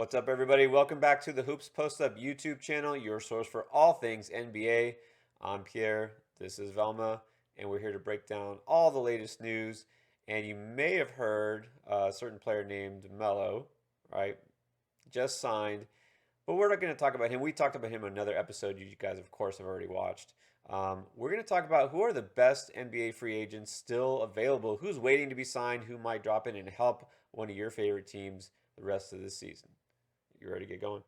What's up, everybody? Welcome back to the Hoops Post Up YouTube channel, your source for all things NBA. I'm Pierre, this is Velma, and we're here to break down all the latest news. And you may have heard a certain player named Melo, right? Just signed, but we're not going to talk about him. We talked about him in another episode you guys, of course, have already watched. We're going to talk about who are the best NBA free agents still available, who's waiting to be signed, who might drop in and help one of your favorite teams the rest of this season. You ready to get going?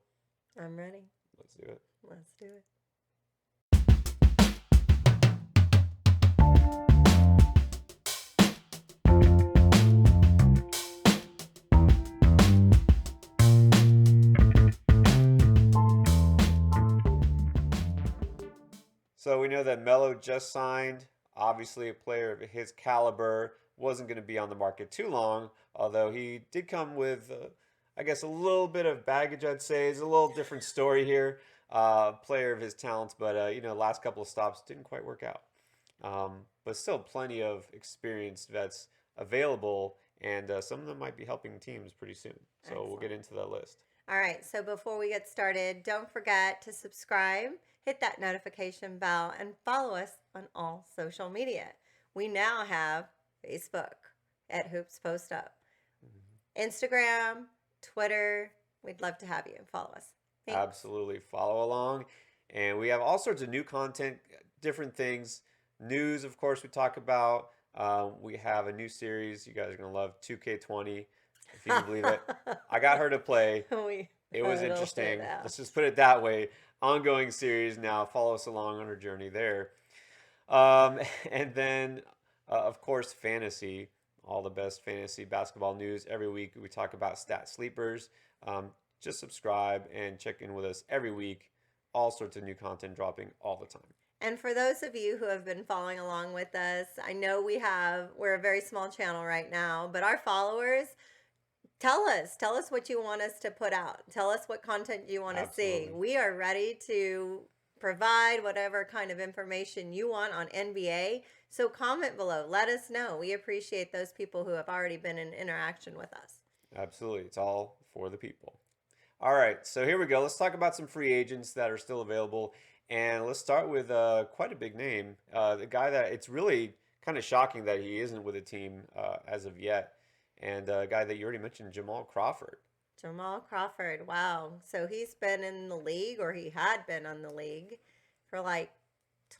I'm ready. Let's do it. Let's do it. So we know that Melo just signed. Obviously, a player of his caliber wasn't going to be on the market too long, although he did come with, I guess, a little bit of baggage, I'd say. It's a little different story here. Player of his talents, but, last couple of stops didn't quite work out. But still, plenty of experienced vets available, and some of them might be helping teams pretty soon. So Excellent. we'll get into that list. All right. So before we get started, don't forget to subscribe, hit that notification bell, and follow us on all social media. We now have Facebook at Hoops Post Up, Instagram, Twitter. We'd love to have you follow us. Thanks. Absolutely. Follow along. And we have all sorts of new content, different things. News, of course, we talk about. We have a new series you guys are going to love, 2K20, if you can believe it. I got her to play. It was interesting. Let's just put it that way. Ongoing series now. Follow us along on our journey there. And then, of course, fantasy. All the best fantasy basketball news every week. We talk about stat sleepers. Just subscribe and check in with us every week. All sorts of new content dropping all the time. And for those of you who have been following along with us, I know we're a very small channel right now, but our followers, tell us what you want us to put out. Tell us what content you want to see. We are ready to provide whatever kind of information you want on NBA. So comment below. Let us know. We appreciate those people who have already been in interaction with us. Absolutely. It's all for the people. All right. So here we go. Let's talk about some free agents that are still available. And let's start with quite a big name. The guy that it's really kind of shocking that he isn't with a team as of yet. And a guy that you already mentioned, Jamal Crawford. Jamal Crawford. Wow. So he's been in the league, or he had been on the league for like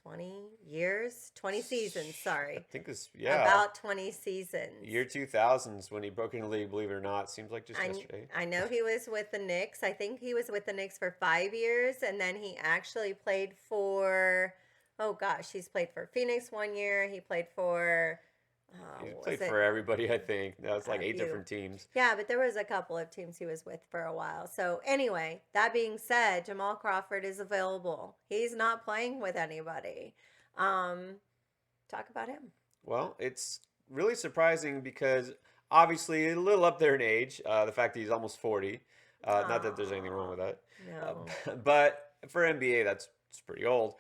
20 years, 20 seasons, sorry. I think it's, yeah. About 20 seasons. Year 2000s when he broke into the league, believe it or not. Seems like just yesterday. I know he was with the Knicks. I think he was with the Knicks for 5 years, and then he actually played for, he's played for Phoenix 1 year. He played for... He played for everybody, I think. That was like 8 different teams. Yeah, but there was a couple of teams he was with for a while. So anyway, that being said, Jamal Crawford is available. He's not playing with anybody. Talk about him. Well, it's really surprising because obviously a little up there in age. The fact that he's almost 40. Not that there's anything wrong with that. No. But for NBA, it's pretty old.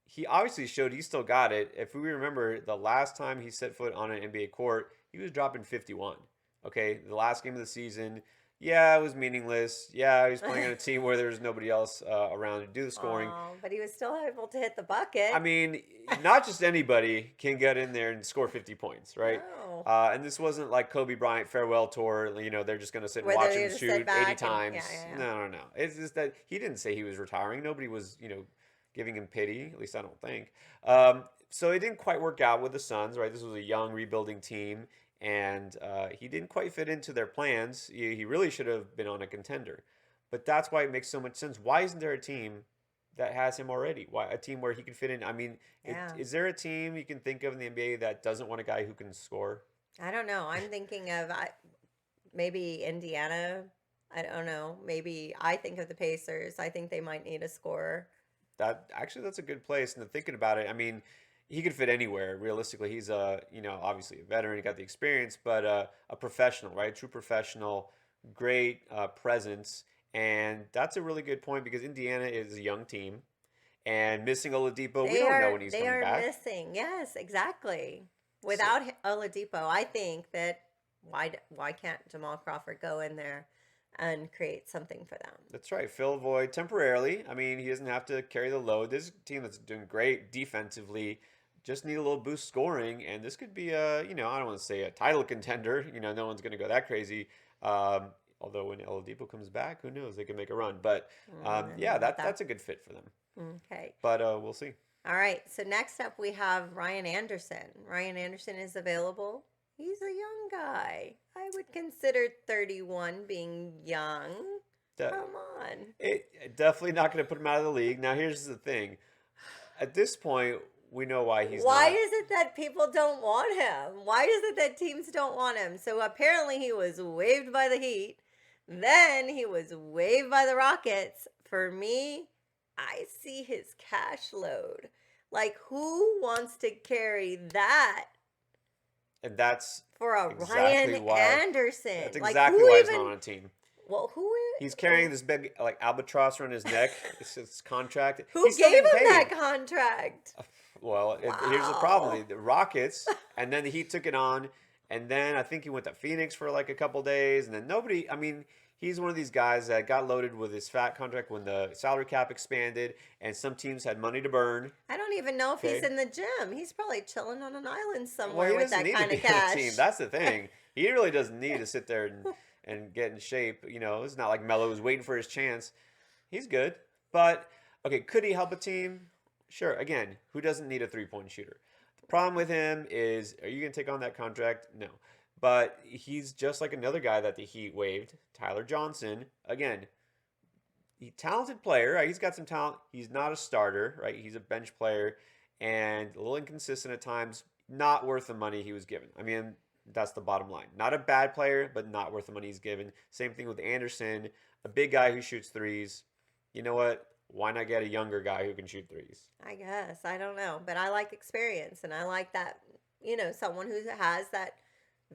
He obviously showed he still got it. If we remember, the last time he set foot on an NBA court, he was dropping 51. Okay, the last game of the season, yeah, it was meaningless. Yeah, he was playing on a team where there was nobody else around to do the scoring. But he was still able to hit the bucket. I mean, not just anybody can get in there and score 50 points, right? No. And this wasn't like Kobe Bryant farewell tour. You know, they're just going to sit and watch him shoot 80 times. No. It's just that he didn't say he was retiring. Nobody was, giving him pity. At least I don't think. So it didn't quite work out with the Suns, right? This was a young rebuilding team, and he didn't quite fit into their plans. He really should have been on a contender. But that's why it makes so much sense. Why isn't there a team that has him already? Why a team where he can fit in? I mean, is there a team you can think of in the NBA that doesn't want a guy who can score? I don't know. I'm thinking of maybe Indiana. I don't know. Maybe I think of the Pacers. I think they might need a scorer. That's a good place. And thinking about it, I mean, he could fit anywhere. Realistically, he's obviously a veteran. He got the experience, but a professional, right? True professional, great presence, and that's a really good point because Indiana is a young team, and missing Oladipo, we don't know when he's coming back. They are missing. Yes, exactly. Without Oladipo, I think that why can't Jamal Crawford go in there and create something for them. That's right. Fill a void temporarily. I mean, he doesn't have to carry the load. This is a team that's doing great defensively. Just need a little boost scoring, and this could be a, I don't want to say a title contender. No one's going to go that crazy. Although when Oladipo comes back, who knows? They can make a run. But yeah, that's a good fit for them. Okay. But we'll see. All right. So next up, we have Ryan Anderson. Ryan Anderson is available. He's a young guy. I would consider 31 being young. Come on. Definitely not going to put him out of the league. Now, here's the thing. At this point, we know why he's Why not. is it that people don't want him? Why is it that teams don't want him? So apparently he was waived by the Heat. Then he was waived by the Rockets. For me, I see his cash load. Like, who wants to carry that? And that's For a exactly Ryan why. Anderson. That's Like, exactly who why he's even, not on a team. well, who is? He's carrying this big like albatross around his neck. It's his contract. Who He's still gave him getting that paid. contract? Well, here's the Wow. problem: the Rockets, and then the Heat took it on, and then I think he went to Phoenix for like a couple days, and then nobody. I mean, he's one of these guys that got loaded with his fat contract when the salary cap expanded, and some teams had money to burn. I don't even know if he's Okay. in the gym. He's probably chilling on an island Well, somewhere he with doesn't that need to kind be of on a cash. team. That's the thing. He really doesn't need to sit there and get in shape. It's not like Melo was waiting for his chance. He's good. But, okay, could he help a team? Sure. Again, who doesn't need a three-point shooter? The problem with him is, are you going to take on that contract? No. But he's just like another guy that the Heat waived, Tyler Johnson. Again, talented player, right? He's got some talent. He's not a starter, right? He's a bench player and a little inconsistent at times. Not worth the money he was given. I mean, that's the bottom line. Not a bad player, but not worth the money he's given. Same thing with Anderson, a big guy who shoots threes. You know what? Why not get a younger guy who can shoot threes? I guess. I don't know. But I like experience and I like that, someone who has that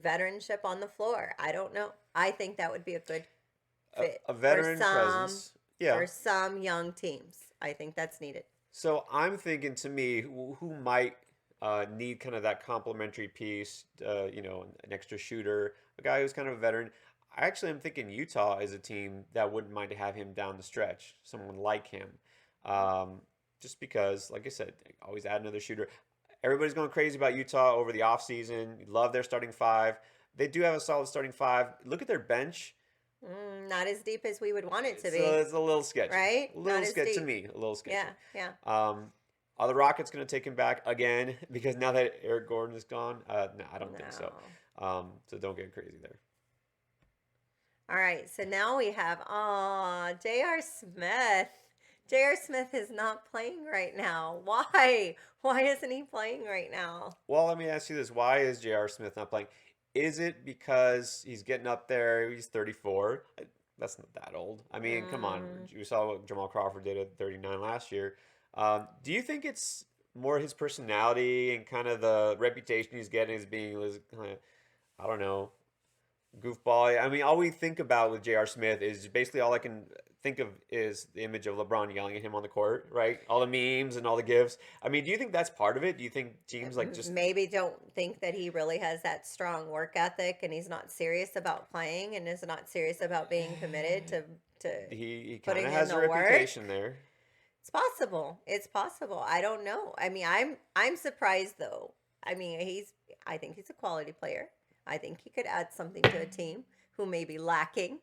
veteranship on the floor. I don't know. I think that would be a good fit A veteran for some presence. Yeah. for some young teams. I think that's needed. So I'm thinking to me, who might need kind of that complementary piece, an extra shooter, a guy who's kind of a veteran. I actually am thinking Utah is a team that wouldn't mind to have him down the stretch, someone like him. Just because, like I said, always add another shooter. Everybody's going crazy about Utah over the offseason. Love their starting five. They do have a solid starting five. Look at their bench. Not as deep as we would want it to be. So it's a little sketchy. Right? A little Not as sketchy to deep. me. A little sketchy. Yeah. Are the Rockets going to take him back again? Because now that Eric Gordon is gone? No, I don't think so. So don't get crazy there. All right, so now we have J.R. Smith. J.R. Smith is not playing right now. Why? Why isn't he playing right now? Well, let me ask you this. Why is J.R. Smith not playing? Is it because he's getting up there? He's 34. That's not that old. I mean, come on. You saw what Jamal Crawford did at 39 last year. Do you think it's more his personality and kind of the reputation he's getting as being, kind of, I don't know, goofball? I mean, all we think about with J.R. Smith is basically all I can think of is the image of LeBron yelling at him on the court, right? All the memes and all the gifs. I mean, do you think that's part of it? Do you think teams like just maybe don't think that he really has that strong work ethic and he's not serious about playing and is not serious about being committed to he kind putting of in has the a work? reputation there? It's possible. It's possible. I don't know. I mean, I'm surprised though. I mean, I think he's a quality player. I think he could add something to a team who may be lacking.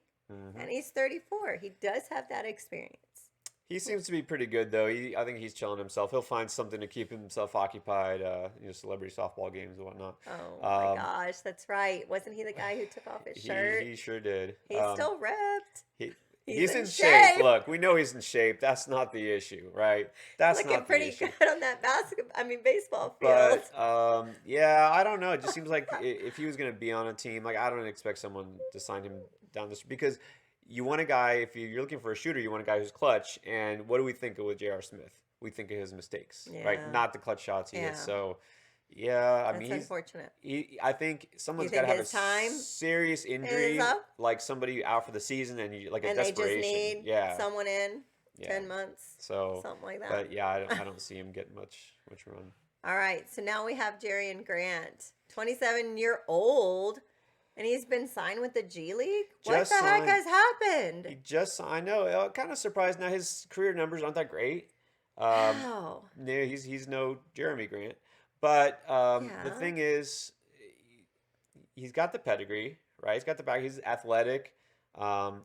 And he's 34. He does have that experience. He seems to be pretty good though. I think he's chilling himself. He'll find something to keep himself occupied. Celebrity softball games and whatnot. Oh my gosh, that's right. Wasn't he the guy who took off his shirt? He sure did. He's still ripped. He's in shape. Look, we know he's in shape. That's not the issue, right? That's Looking not the pretty issue. good on that baseball field. But yeah, I don't know. It just seems like if he was going to be on a team, like I don't expect someone to sign him down this because you want a guy. If you're looking for a shooter, you want a guy who's clutch. And what do we think of with J.R. Smith? We think of his mistakes, right? Not the clutch shots he hits. So yeah, I mean, That's unfortunate. I think someone's You got to think have his a time serious injury, is up? like somebody out for the season, and like a And they desperation. just need someone in Yeah. 10 months, So something like that. But yeah, I don't see him getting much run. All right, so now we have Jerian Grant, 27-year-old. And he's been signed with the G League? What Just the heck signed. has happened? I know, kind of surprised. Now his career numbers aren't that great. Wow. No, he's no Jeremy Grant, but the Yeah. thing is, he's got the pedigree, right? He's got the back. He's athletic.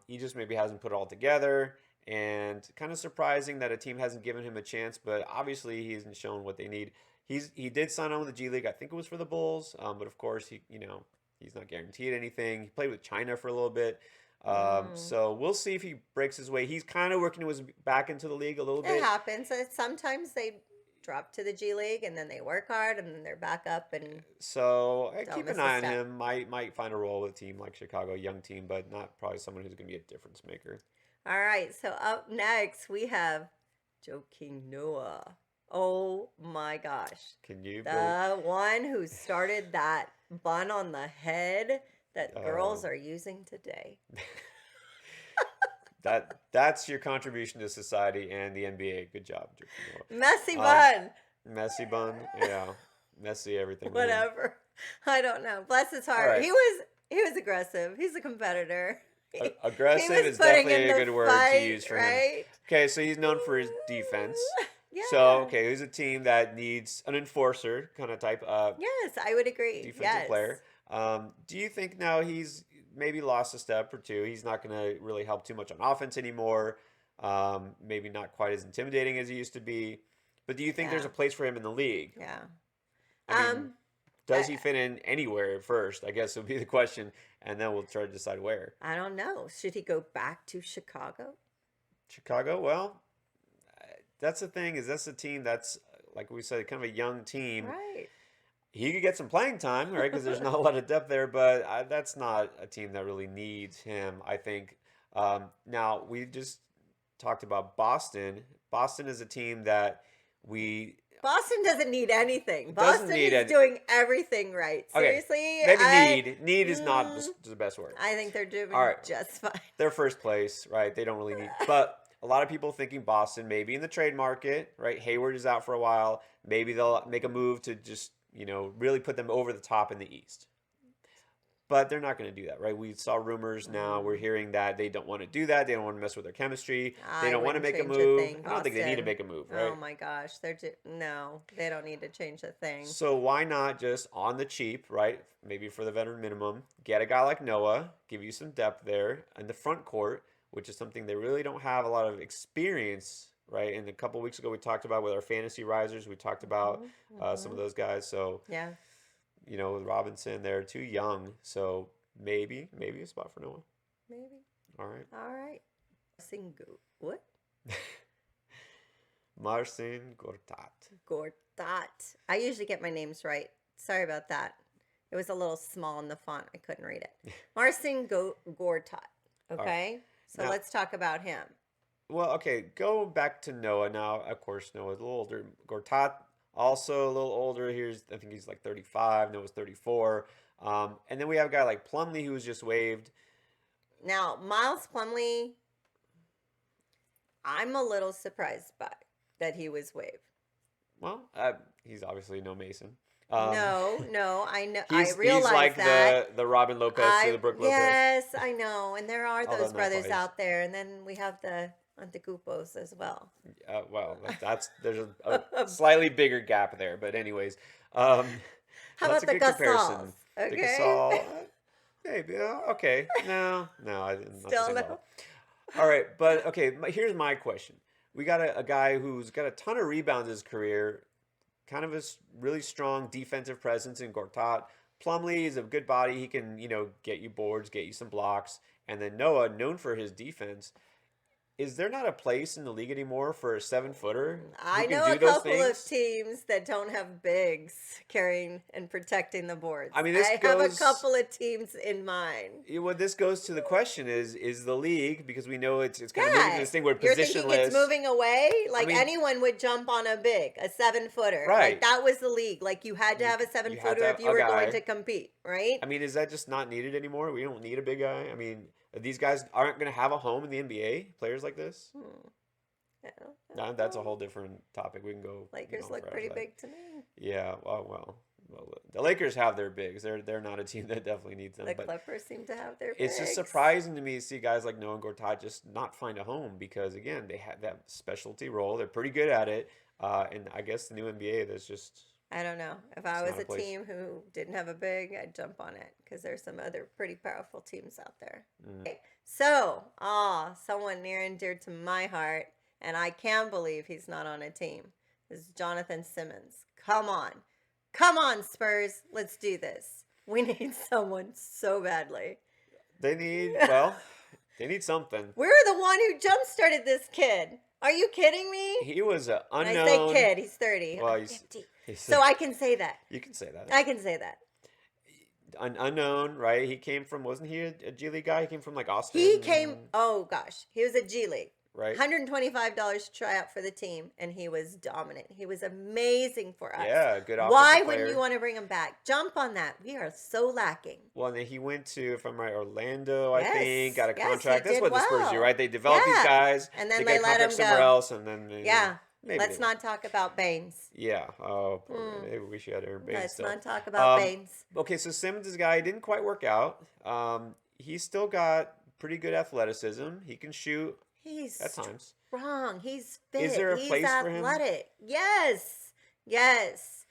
He just maybe hasn't put it all together, and kind of surprising that a team hasn't given him a chance. But obviously, he hasn't shown what they need. He did sign on with the G League. I think it was for the Bulls, but of course he's not guaranteed anything. He played with China for a little bit. Mm. So we'll see if he breaks his way. He's kind of working his back into the league a little It bit. happens. Sometimes they drop to the G League and then they work hard and then they're back up and So don't keep an miss a eye on step. him. Might find a role with a team like Chicago, a young team, but not probably someone who's going to be a difference maker. All right. So up next, we have Joakim Noah. Oh my gosh. Can you believe? The one who started that bun on the head that girls Oh, are using today. that's your contribution to society and the NBA. Good job, Joakim Messy Noah. bun. Messy bun, yeah, messy everything with him. Whatever. I don't know. Bless his All heart. right, He was aggressive. He's a competitor. He aggressive was is putting definitely in a the good word to fight, use for him. right? Okay, so he's known for his defense. So Yeah. okay, he's a team that needs an enforcer kind of type. Yes, I would agree. Defensive Yes. player. Do you think now he's maybe lost a step or two? He's not going to really help too much on offense anymore. Maybe not quite as intimidating as he used to be. But do you think there's Yeah. a place for him in the league? Yeah. I mean, Um, does I, he fit in anywhere at first? I guess would be the question, and then we'll try to decide where. I don't know. Should he go back to Chicago? Chicago, well, that's the thing is that's a team that's like we said, kind of a young team. Right. He could get some playing time, right? Because there's not a lot of depth there, but that's not a team that really needs him, I think. Now, we just talked about Boston. Boston is a team that we Boston doesn't need anything. doesn't Boston need is any. doing everything right. Okay, Seriously, maybe need. Need is not mm, the best word. I think they're All doing right, just fine. they're first place, right? They don't really need. But a lot of people thinking Boston maybe in the trade market, right? Hayward is out for a while. Maybe they'll make a move to just really put them over the top in the East. But they're not going to do that, right? We saw rumors now. We're Mm, hearing that they don't want to do that. They don't want to mess with their chemistry. They I don't want to wouldn't make a change a move. thing, I don't think they need to Boston. make a move, Oh right? my gosh, no, they don't need to change a thing. So why not just on the cheap, right? Maybe for the veteran minimum, get a guy like Noah, give you some depth there in the front court, which is something they really don't have a lot of experience, right? And a couple weeks ago we talked about with our fantasy risers, we talked about some of Hmm. those guys. So Yeah, with Robinson, they're too young. So maybe a spot for Noah. maybe. All right. All right. Single. What? Marcin Gortat. Gortat. I usually get my names right. Sorry about that. It was a little small in the font. I couldn't read it. Marcin Gortat. All right. Okay. So Now, let's talk about him. well, okay, go back to Noah now. Of course, Noah's a little older. Gortat also a little older. I think he's like 35. Noah's 34. And then we have a guy like Plumlee who was just waived. Now, Miles Plumlee, I'm a little surprised by that he was waived. Well, he's obviously no Mason. Um, No, I know, I he's realize like that. the Robin Lopez to the Brooke Lopez. Yes, I know, and there are Although those not brothers quite. out there, and then we have the Antecupos as well. Well, there's a slightly bigger gap there, but anyways, um, How that's about a the good Gasols? comparison. The Okay, Gasol, maybe okay. No, I didn't. Not the still same no. level. All right, but okay. Here's my question: we got a guy who's got a ton of rebounds in his career, kind of a really strong defensive presence in Gortat. Plumlee is a good body. He can get you boards, get you some blocks, and then Noah, known for his defense. Is there not a place in the league anymore for a 7-footer who I can know do a those couple of things? teams that don't have bigs carrying and protecting the boards. I mean, this I have a goes. couple of teams in mind. What this goes to the question is the league, because we know it's kind of moving to Yeah, this thing where you're thinking it's positionless. moving away? I Like mean, anyone would jump on a 7-footer. Like right? that was the league. Like you had to have a You have 7-footer to if have you a were going guy. to compete, right? I mean, is that just not needed anymore? We don't need a big guy. I mean, these guys aren't going to have a home in the NBA. Players like this. Hmm. Yeah, That's a whole different topic. We can go Lakers on look forever pretty for that. big to me. Yeah. Well. well, the Lakers have their bigs. They're not a team that definitely needs them. The But Clippers seem to have their it's just bigs. surprising to me to see guys like Noah and Gortat just not find a home because again they have that specialty role. They're pretty good at it, and I guess the new NBA there's just I don't know. If it's I was not a a place. team who didn't have a big, I'd jump on it because there's some other pretty powerful teams out there. Mm. Okay. So, someone near and dear to my heart, and I can't believe he's not on a team, is Jonathan Simmons. Come on. Come on, Spurs. Let's do this. We need someone so badly. They need they need something. We're the one who jump started this kid. Are you kidding me? He was an When I unknown. say kid, he's 30. Well, I'm he's 50. he's So I can say that. you can say that. I can say that. Unknown, right? He came from wasn't he a G League guy? He came from like Austin. He came, oh gosh, he was a G League. right. $125 to try out for the team, and he was dominant. He was amazing for us. Yeah, good offensive Why player. wouldn't you want to bring him back? Jump on that. We are so lacking. Well, and then he went to, if I'm right, Orlando, I Yes, think, got a yes, he contract. That's did what the Spurs do, well. right? They develop these Yeah. guys, And then they they get a let contract him somewhere go. else, and then Yeah. maybe Let's they not talk about Baines. Yeah. Oh, poor man. Maybe we should have Aaron Baines Let's still. not talk about Um, Baines. Okay, so Simmons is a guy, he didn't quite work out. He's still got pretty good athleticism. He can shoot He's at times. strong. He's fit. Is there a He's place for him? athletic. Yes. Yes.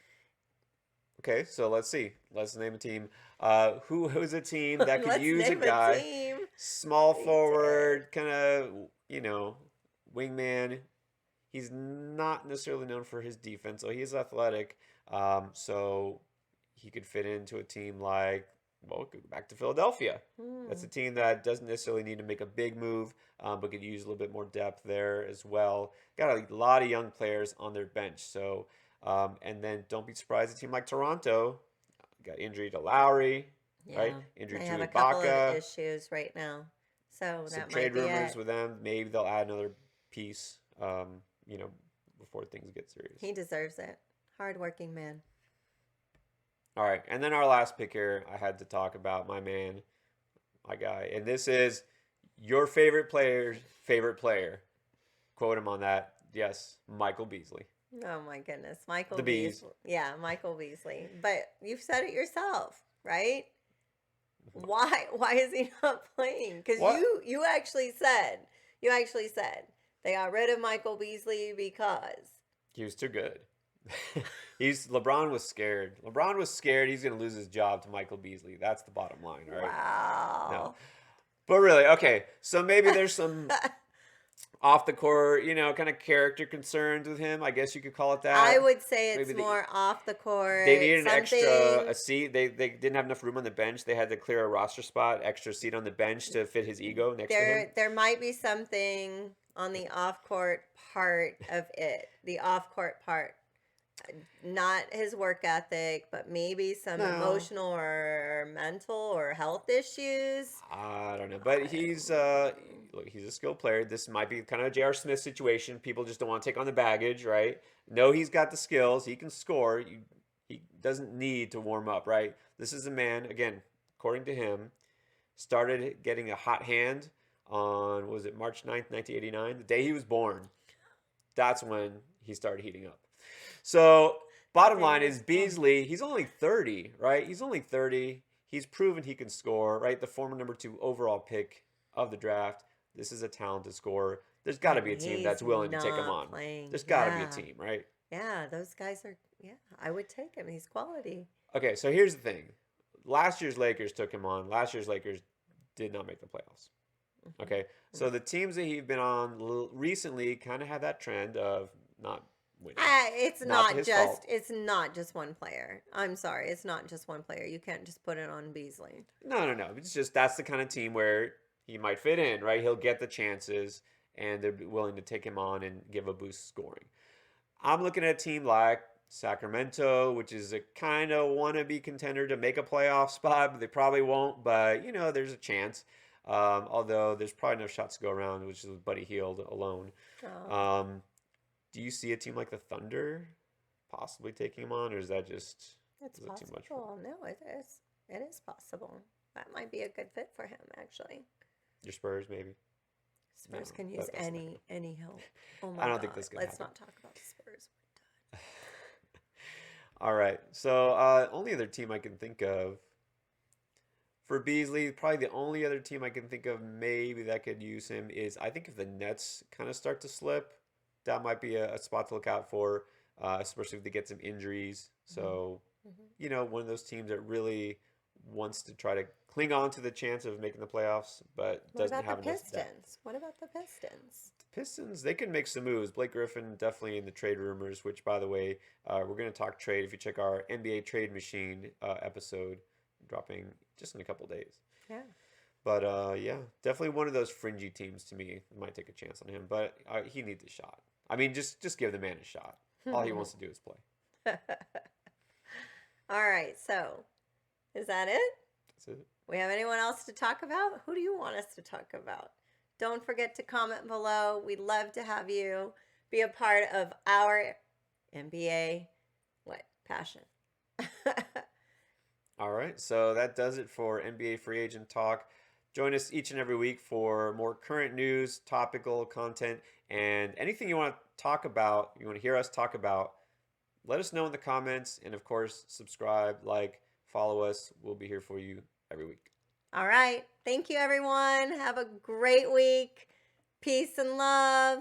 Okay, so let's see. Let's name a team. Who's a team that could Let's use a name guy, team. small We forward, kind of, wingman. He's not necessarily known for his defense, so he's athletic. So he could fit into a team like, well, go back to Philadelphia. That's a team that doesn't necessarily need to make a big move, but could use a little bit more depth there as well. Got a lot of young players on their bench. So, and then don't be surprised, a team like Toronto got injury to Lowry, right? Injury They to have a couple of Ibaka. issues right now. So Some that trade might be rumors it. with them. Maybe they'll add another piece, before things get serious. He deserves it. Hardworking man. All right, and then our last pick here, I had to talk about my man, my guy, and this is your favorite player's favorite player. Quote him on that. Yes, Michael Beasley. Oh my goodness. Michael The Bees. Beasley. Yeah, Michael Beasley. But you've said it yourself, right? Why is he not playing? Because What? you actually said they got rid of Michael Beasley because He was too good. LeBron was scared. LeBron was scared he's going to lose his job to Michael Beasley. That's the bottom line, right? wow. No. But really, okay, so maybe there's some off the court, kind of character concerns with him. I guess you could call it that. I would say it's Maybe more off the court. They needed an extra something- a seat. They didn't have enough room on the bench. They had to clear a roster spot, extra seat on the bench to fit his ego next to him. There might be something on the off court part of it. The off court part. Not his work ethic, but maybe some No. emotional or mental or health issues. I don't know, but he's look, he's a skilled player. This might be kind of a J.R. Smith situation. People just don't want to take on the baggage, right? No, he's got the skills. He can score. He doesn't need to warm up, right? This is a man, again, according to him, started getting a hot hand on, what was it, March 9th, 1989? The day he was born. That's when he started heating up. So, bottom line is Beasley, he's only 30, right? He's only 30. He's proven he can score, right? The former number 2 overall pick of the draft. This is a talented scorer. There's got to be a team that's willing to take him on. There's got to be a team, right? Yeah, those guys are, I would take him. He's quality. Okay, so here's the thing. Last year's Lakers took him on. Last year's Lakers did not make the playoffs. Okay, so the teams that he's been on recently kind of had that trend of not winning. It's Not not his just fault. it's not just one player. I'm sorry, it's not just one player. You can't just put it on Beasley. No. It's just that's the kind of team where he might fit in, right? He'll get the chances, and they're willing to take him on and give a boost scoring. I'm looking at a team like Sacramento, which is a kind of wannabe contender to make a playoff spot, but they probably won't. But there's a chance. Although there's probably no shots to go around, which is with Buddy Hield alone. Oh. Do you see a team like the Thunder possibly taking him on, or is that just It's is it too much? possible. No, it is. It is possible. That might be a good fit for him, actually. Your Spurs, maybe? Spurs No, can use that's not any help. Oh my I don't think God. this is gonna Let's happen. not talk about the Spurs. All right. So only other team I can think of for Beasley, probably the only other team I can think of maybe that could use him is I think if the Nets kind of start to slip, that might be a spot to look out for, especially if they get some injuries. Hmm. So, Hmm. one of those teams that really wants to try to cling on to the chance of making the playoffs, but What doesn't about the have enough depth. Pistons? What about the Pistons? Pistons, they can make some moves. Blake Griffin definitely in the trade rumors, which, by the way, we're going to talk trade if you check our NBA Trade Machine episode, dropping just in a couple days. Yeah. But yeah, definitely one of those fringy teams to me. Might take a chance on him, but he needs a shot. I mean, just give the man a shot. All he wants to do is play. All right. So, is that it? That's it. We have anyone else to talk about? Who do you want us to talk about? Don't forget to comment below. We'd love to have you be a part of our NBA passion. All right, so that does it for NBA free agent talk. Join us each and every week for more current news, topical content, and anything you want to talk about, you want to hear us talk about, let us know in the comments. And of course, subscribe, like, follow us. We'll be here for you every week. All right. Thank you, everyone. Have a great week. Peace and love.